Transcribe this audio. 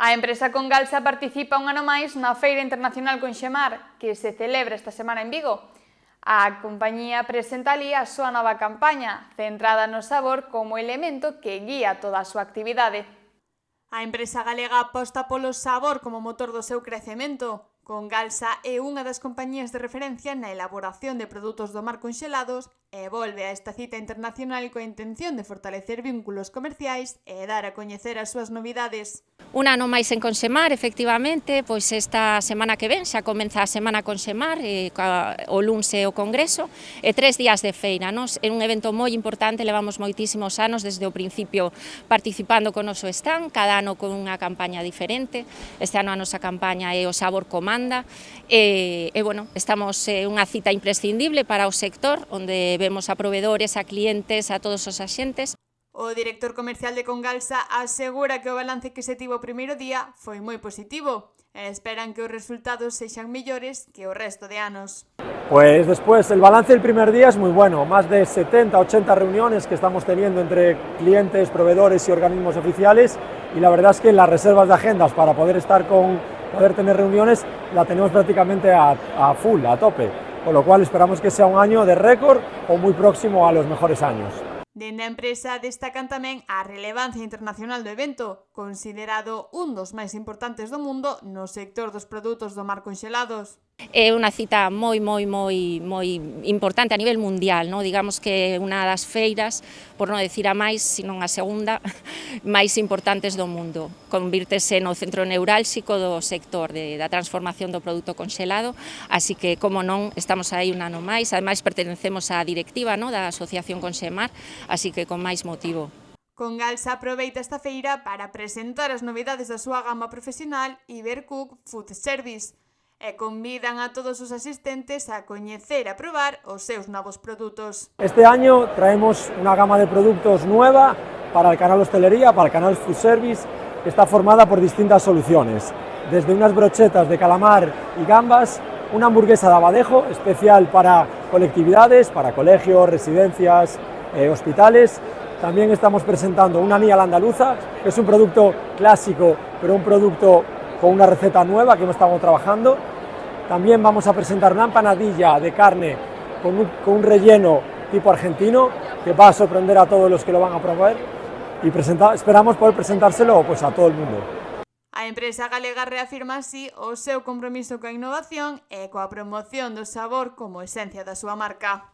A empresa Congalsa participa un ano máis na Feira Internacional Conxemar, que se celebra esta semana en Vigo. A compañía presenta ali a súa nova campaña, centrada no sabor como elemento que guía toda a súa actividade. A empresa galega aposta polo sabor como motor do seu crecemento. Congalsa é unha das compañías de referencia na elaboración de produtos do mar conxelados e volve a esta cita internacional coa intención de fortalecer vínculos comerciais e dar a coñecer as súas novidades. Un ano máis en Conxemar, efectivamente, pois esta semana que ven xa comeza a semana Conxemar, o luns é o congreso, e 3 días de feira. Nos é un evento moi importante, levamos moitísimos anos desde o principio participando con o noso stand, cada ano con unha campaña diferente. Este ano a nosa campaña é o sabor comanda, e bueno, estamos unha cita imprescindible para o sector, onde vemos a proveedores, a clientes, a todos os axentes. O director comercial de Congalsa asegura que o balance que se tivo o primeiro día foi moi positivo e esperan que os resultados sexan mellores que o resto de anos. Pues después el balance del primer día es muy bueno, más de 70-80 reuniones que estamos teniendo entre clientes, proveedores y organismos oficiales, y la verdad es que las reservas de agendas para poder tener reuniones la tenemos prácticamente a full, a tope, con lo cual esperamos que sea un año de récord o muy próximo a los mejores años. Dende a empresa destacan tamén a relevancia internacional do evento, considerado un dos máis importantes do mundo no sector dos produtos do mar conxelados. É unha cita moi importante a nivel mundial, non? Digamos que é unha das feiras, por non decir a máis, senón a segunda, máis importantes do mundo. Convírtese no centro neurálxico do sector da transformación do produto conxelado, así que, como non, estamos aí un ano máis, ademais pertencemos á directiva, non, da Asociación Conxemar, así que con máis motivo. Congalsa aproveita esta feira para presentar as novidades da súa gama profesional Ibercook Food Service, e convidan a todos os asistentes a coñecer e a probar os seus novos produtos. Este año traemos una gama de productos nueva para el canal hostelería, para el canal food service, que está formada por distintas soluciones, desde unas brochetas de calamar y gambas, una hamburguesa de abadejo especial para colectividades, para colegios, residencias, hospitales. También estamos presentando una anilla a la andaluza, que es un producto clásico, pero un producto con una receta nueva que hemos estado trabajando. También vamos a presentar una empanadilla de carne con un relleno tipo argentino que va a sorprender a todos los que lo van a probar, y esperamos poder presentárselo pues, a todo el mundo. A empresa galega reafirma así o seu compromiso coa innovación e coa promoción do sabor como esencia da súa marca.